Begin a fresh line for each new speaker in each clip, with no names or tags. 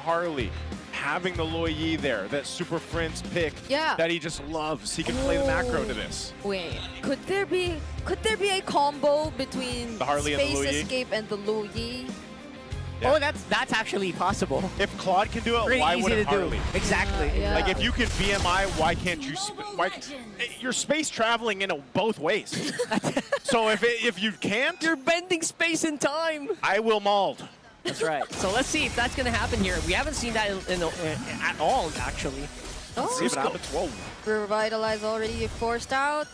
Harley having the Loi Yi there, that Super Friends pick that he just loves. He can play the macro to this.
Wait, could there be a combo between
The Harley and the
Space
Lou Yi?
Escape and the Lou Yi?
Oh, that's actually possible.
If Claude can do it,
Pretty
why
easy
wouldn't
to
Harley?
do. Exactly.
Yeah.
Like if you can BMI, why can't you? You're space traveling in both ways. So if you can't,
You're bending space and time.
I will mauled.
That's right. So let's see if that's going to happen here. We haven't seen that at all, actually.
See if it happens. Whoa.
Revitalize already forced out.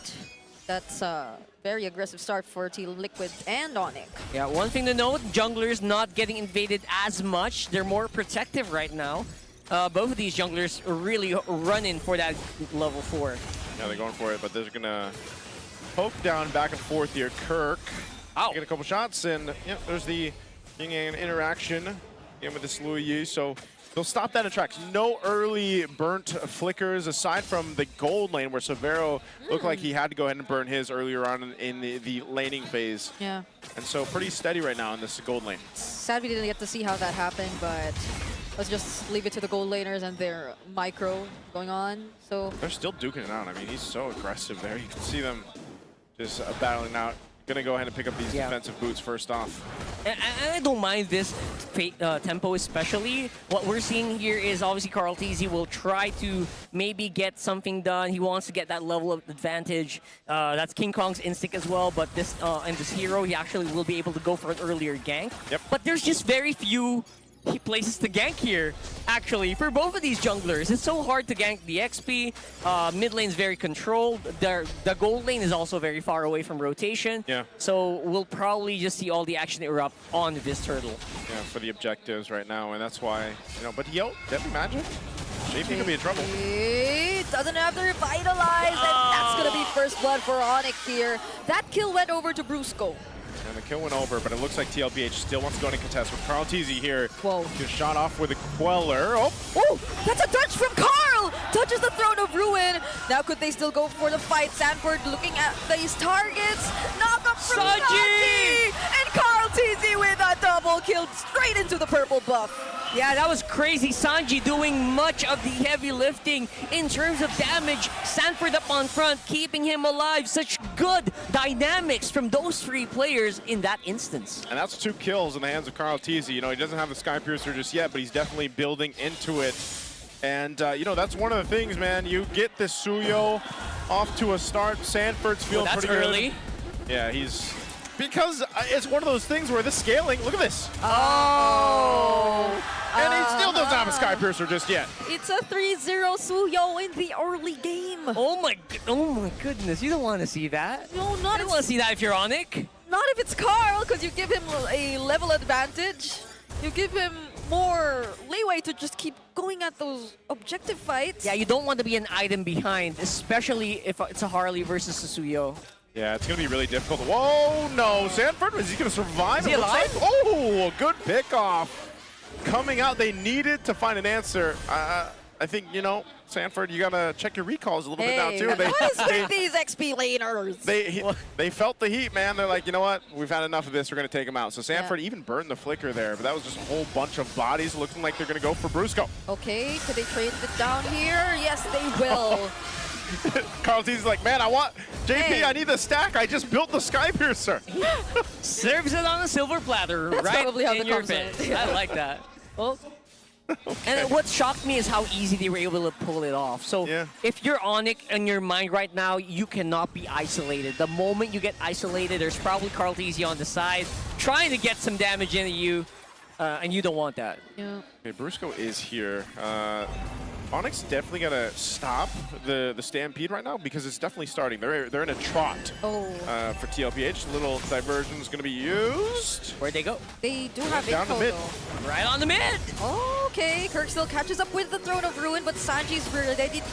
That's a very aggressive start for Team Liquid and Onic.
Yeah, one thing to note, junglers not getting invaded as much. They're more protective right now. Both of these junglers are really running for that level 4.
Yeah, they're going for it, but they're going to poke down back and forth here. Kirk get a couple shots, and yeah, there's the yin-yang interaction again with this Lou Yi. So they'll stop that in tracks. No early burnt flickers aside from the gold lane where Severo looked like he had to go ahead and burn his earlier on in the laning phase.
Yeah.
And so pretty steady right now in this gold lane.
Sad we didn't get to see how that happened, but let's just leave it to the gold laners and their micro going on. So
they're still duking it out. I mean, he's so aggressive there. You can see them just battling out. Gonna go ahead and pick up these defensive boots first off.
And I don't mind this tempo especially. What we're seeing here is obviously Tlph will try to maybe get something done. He wants to get that level of advantage. That's King Kong's instinct as well, but this and this hero, he actually will be able to go for an earlier gank.
Yep.
But there's just very few places to gank here, actually, for both of these junglers. It's so hard to gank the XP. Mid lane's very controlled. The gold lane is also very far away from rotation.
Yeah.
So we'll probably just see all the action erupt on this turtle.
Yeah, for the objectives right now, and that's why, you know, but yo, Deadly Magic, JP could be in trouble.
he doesn't have to revitalize, and that's gonna be first blood for Onic here. That kill went over to Brusco.
And the kill went over, but it looks like Tlph still wants to go in and contest with Tlph here.
Whoa.
Just shot off with a Queller. Oh,
Oh, that's a touch from Carl! Touches the Throne of Ruin. Now could they still go for the fight? Sanford looking at these targets. Knock up from Sanji! And Carl TZ with a double kill straight into the purple buff.
Yeah, that was crazy. Sanji doing much of the heavy lifting in terms of damage. Sanford up on front, keeping him alive. Such good dynamics from those 3 players in that instance.
and that's 2 kills in the hands of Tlph. You know, he doesn't have the Sky Piercer just yet, but he's definitely building into it. And, you know, that's one of the things, man. You get this Suyo off to a start. Sanford's feeling pretty good.
That's early.
Yeah, he's... Because it's one of those things where the scaling... Look at this.
Oh!
And he still doesn't have a Sky Piercer just yet.
It's a 3-0 Suyo in the early game.
Oh my goodness, you don't want to see that.
No,
You
not
don't want to see that if you're Onic.
Not if it's Carl, because you give him a level advantage. You give him more leeway to just keep going at those objective fights.
Yeah, you don't want to be an item behind, especially if it's a Harley versus Susuyo.
Yeah, it's going to be really difficult. Whoa, no. Sanford, is he going to survive?
Is he
It looks
alive?
like- Oh, good pick-off. Coming out, they needed to find an answer. I think, you know, Sanford, you got to check your recalls a little bit now, too.
What is with these XP laners?
They felt the heat, man. They're like, you know what? We've had enough of this. We're going to take him out. So Sanford even burned the flicker there, but that was just a whole bunch of bodies looking like they're going to go for Brusco.
Okay, could they trade it down here? Yes, they will.
Carl T's like, man, I want... JP,
Hey.
I need the stack. I just built the Sky Piercer.
Serves it on a silver platter,
That's
right
probably how
in
the
your
comms
face.
went.
I like that. Well, and what shocked me is how easy they were able to pull it off. So if you're Onic in your mind right now, you cannot be isolated. The moment you get isolated, there's probably Tlph on the side trying to get some damage into you, and you don't want that.
Yeah.
Okay, Brusco is here. Onyx definitely gonna stop the stampede right now because it's definitely starting. They're in a trot for Tlph. Little diversion is gonna be used.
Where'd they go?
They do have
down the mid.
Right on the mid.
Okay, Kirk still catches up with the Throne of Ruin, but Sanji's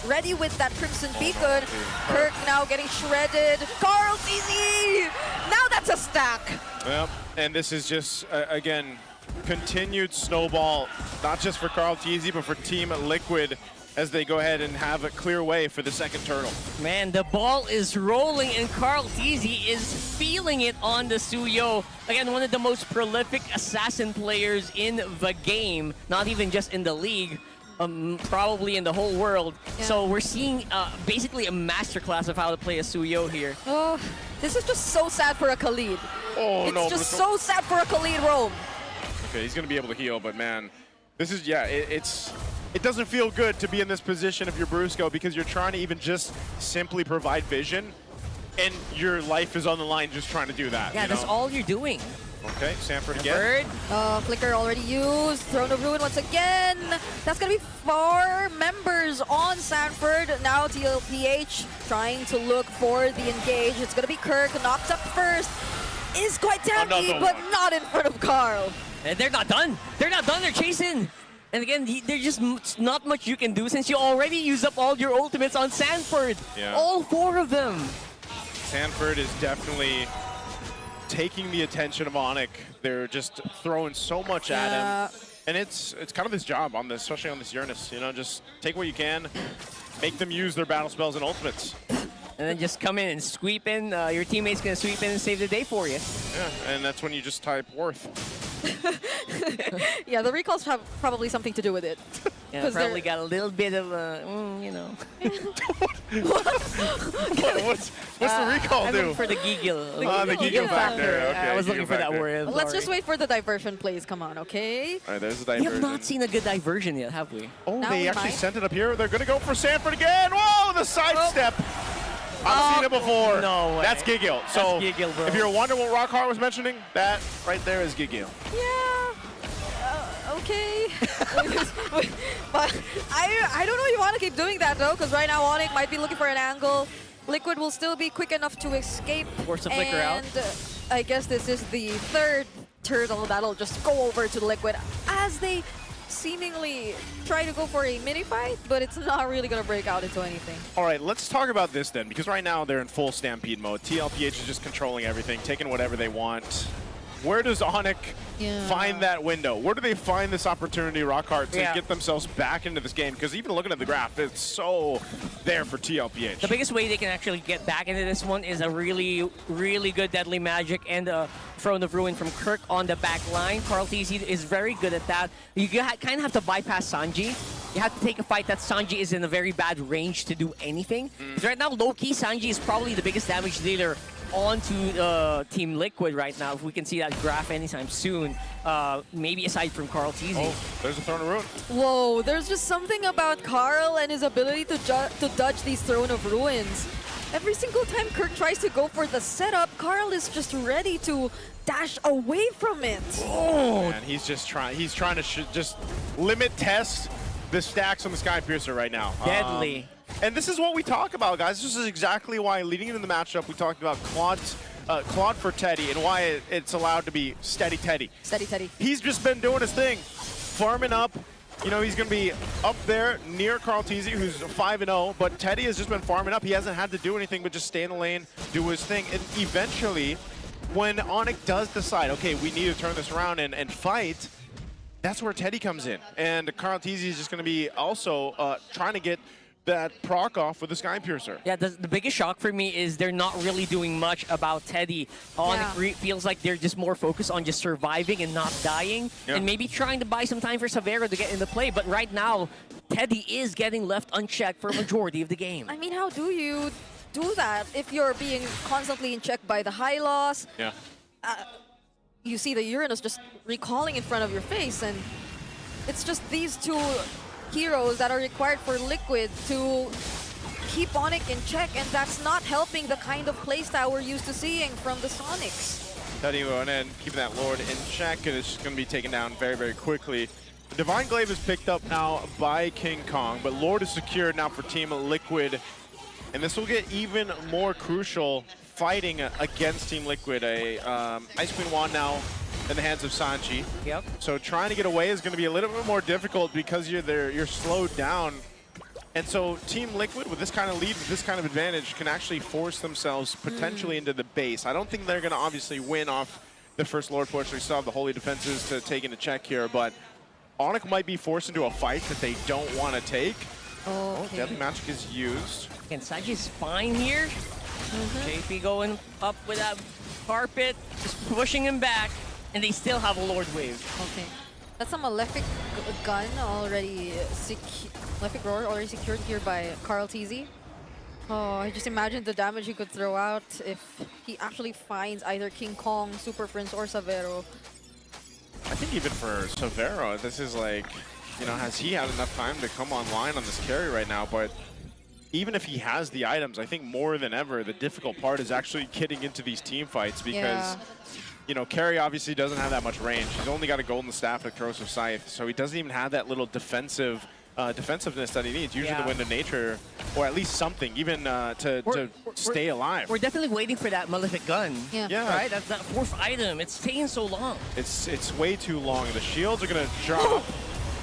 ready with that Crimson Beacon. Kirk now getting shredded. Carl TZ! Now that's a stack.
Yep, and this is just, again, continued snowball, not just for Tlph, but for Team Liquid. as they go ahead and have a clear way for the second turtle.
Man, the ball is rolling and Tlph is feeling it on the Suyo. Again, one of the most prolific assassin players in the game, not even just in the league, probably in the whole world.
Yeah.
So we're seeing basically a masterclass of how to play a Suyo here.
Oh, this is just so sad for a Khalid.
Oh,
it's
no.
just so sad for a Khalid roam.
Okay, he's going to be able to heal, but man, this is, yeah, it doesn't feel good to be in this position if you're Brusco because you're trying to even just simply provide vision, and your life is on the line just trying to do that.
Yeah, that's all you're doing.
Okay, Sanford again.
Bird.
Flicker already used. Throne of Ruin once again. That's going to be 4 members on Sanford. Now Tlph trying to look for the engage. It's going to be Kirk. Knocked up first. Is quite tempting, but not in front of Carl.
And they're not done. They're not done. They're chasing. And again, there's just not much you can do since you already used up all your ultimates on Sanford.
Yeah.
All 4 of them.
Sanford is definitely taking the attention of Onic. They're just throwing so much at him. And it's kind of his job on this, especially on this Uranus. You know, just take what you can, make them use their battle spells and ultimates.
And then just come in and sweep in. Your teammate's going to sweep in and save the day for you.
Yeah, and that's when you just type Worth.
Yeah, the recalls have probably something to do with it.
Yeah, probably got a little bit of, you know.
What's the recall
I'm
do?
looking for the giggle.
The giggle factor. Okay,
I was looking for that word.
Let's just wait for the diversion plays. Come on, okay?
All right, there's the
We
diversion.
have not seen a good diversion yet, have we?
Oh,
Now
they
we
actually
might.
sent it up here. They're going to go for Sanford again. Whoa, the sidestep. I've seen it before.
No way.
That's Giggle. So
Giggle, bro.
if you're wondering what Rockhart was mentioning, that right there is Giggle.
Yeah. Okay. But I don't know if you want to keep doing that though, because right now Onic might be looking for an angle. Liquid will still be quick enough to escape.
Force the flicker out.
And I guess this is the 3rd turtle that'll just go over to Liquid as they seemingly try to go for a mini fight, but it's not really going to break out into anything.
All right, let's talk about this then, because right now they're in full Stampede mode. Tlph is just controlling everything, taking whatever they want. Where does Onic find that window? Where do they find this opportunity, Rockhart, to get themselves back into this game? Because even looking at the graph, it's so there for Tlph.
The biggest way they can actually get back into this one is a really, really good Deadly Magic and a Throne of Ruin from Kirk on the back line. Tlph is very good at that. You kind of have to bypass Sanji. You have to take a fight that Sanji is in a very bad range to do anything. Because right now, low-key, Sanji is probably the biggest damage dealer onto Team Liquid right now, if we can see that graph anytime soon. Maybe aside from Tlph.
Oh, there's a Throne of Ruin.
Whoa, there's just something about Carl and his ability to dodge these Throne of Ruins. Every single time Kirk tries to go for the setup, Carl is just ready to dash away from it.
Oh, man, he's trying to just limit test the stacks on the Skypiercer right now.
Deadly.
And this is what we talk about, guys. This is exactly why, leading into the matchup, we talked about Claude for Teddy and why it's allowed to be Steady Teddy.
Steady Teddy.
He's just been doing his thing, farming up. You know, he's going to be up there near Tlph, who's 5-0, but Teddy has just been farming up. He hasn't had to do anything but just stay in the lane, do his thing, and eventually, when Onic does decide, okay, we need to turn this around and fight, that's where Teddy comes in. And Tlph is just going to be also trying to get that proc off with the Skypiercer.
Yeah, the biggest shock for me is they're not really doing much about Teddy. Onic feels like they're just more focused on just surviving and not dying, and maybe trying to buy some time for Savero to get into play. But right now, Teddy is getting left unchecked for a majority of the game.
I mean, how do you do that if you're being constantly in check by the high loss?
Yeah.
You see the Uranus just recalling in front of your face, and it's just these 2 heroes that are required for Liquid to keep Onic in check, and that's not helping the kind of playstyle we're used to seeing from the Sonics.
Teddy going in, keeping that Lord in check, and it's just going to be taken down very, very quickly. Divine Glaive is picked up now by King Kong, but Lord is secured now for Team Liquid, and this will get even more crucial fighting against Team Liquid. Ice Queen Wand now in the hands of Sanji.
Yep.
So trying to get away is going to be a little bit more difficult because you're slowed down. And so Team Liquid, with this kind of lead, with this kind of advantage, can actually force themselves potentially into the base. I don't think they're going to obviously win off the first Lord push. We still have the Holy Defenses to take into check here, but Onic might be forced into a fight that they don't want to take.
Okay.
Deadly Magic is used.
And Saji's fine here. JP going up with that carpet, just pushing him back, and they still have a Lord Wave.
Okay. That's a Malefic gun already Malefic Roar already secured here by Tlph. Oh, I just imagine the damage he could throw out if he actually finds either King Kong, Super Prince, or Savero.
I think even for Savero, this is like, you know, has he had enough time to come online on this carry right now? But even if he has the items, I think more than ever, the difficult part is actually getting into these team fights because, you know, carry obviously doesn't have that much range. He's only got a golden staff and a corrosive scythe, so he doesn't even have that little defensiveness that he needs. Usually the Wind of Nature, or at least something, even to stay alive.
We're definitely waiting for that Malefic gun.
Yeah.
Right? That's that 4th item. It's taking so long.
It's way too long. The shields are going to drop.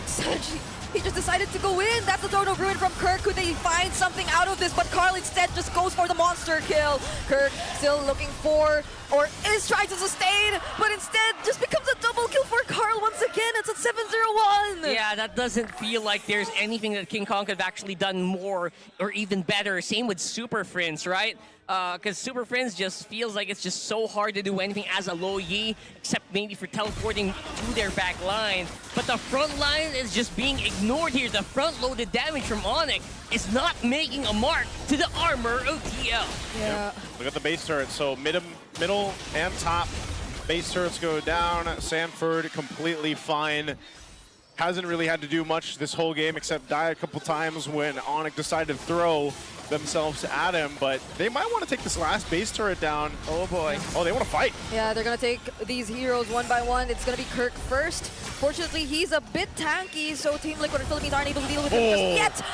Saji, he just decided to go in. That's the Throne of Ruin from Kirk. Could they find something out of this? But Karl instead just goes for the monster kill. Kirk still looking for, or is trying to sustain, but instead just becomes a double kill for Karl once again. It's at 7-0-1.
Yeah, that doesn't feel like there's anything that King Kong could have actually done more or even better. Same with Super Prince, right? Because Super Prince just feels like it's just so hard to do anything as a low Yi, except maybe for teleporting through their back line. But the front line is just being ignored here. The front-loaded damage from Onic is not making a mark to the armor of TL.
Yeah.
Look at the base turret. So middle and top base turrets go down. Sanford completely fine. Hasn't really had to do much this whole game except die a couple times when Onic decided to throw themselves at him, but they might want to take this last base turret down. Oh boy. Oh, they want to fight.
Yeah, they're going to take these heroes one by one. It's going to be Kirk first. Fortunately, he's a bit tanky, so Team Liquid and Philippines aren't able to deal with him just yet.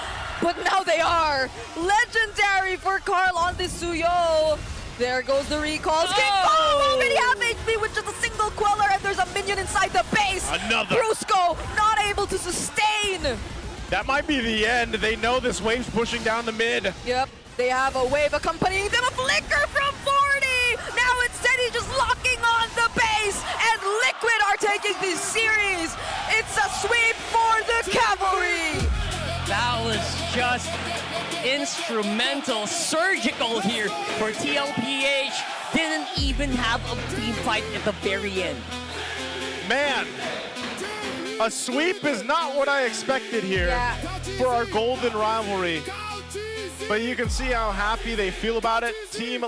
But now they are. Legendary for Karl on this Suyo. There goes the recalls. King Kong already have HP with just a single Queller, and there's a minion inside the base.
Another.
Brusco not able to sustain.
That might be the end. They know this wave's pushing down the mid.
Yep, they have a wave accompanying them. A flicker from 40. Now instead he's just locking on the base, and Liquid are taking this series. It's a sweep for the Cavalry.
That was just instrumental, surgical here for Tlph. Didn't even have a team fight at the very end.
Man, a sweep is not what I expected here for our golden rivalry. But you can see how happy they feel about it. Team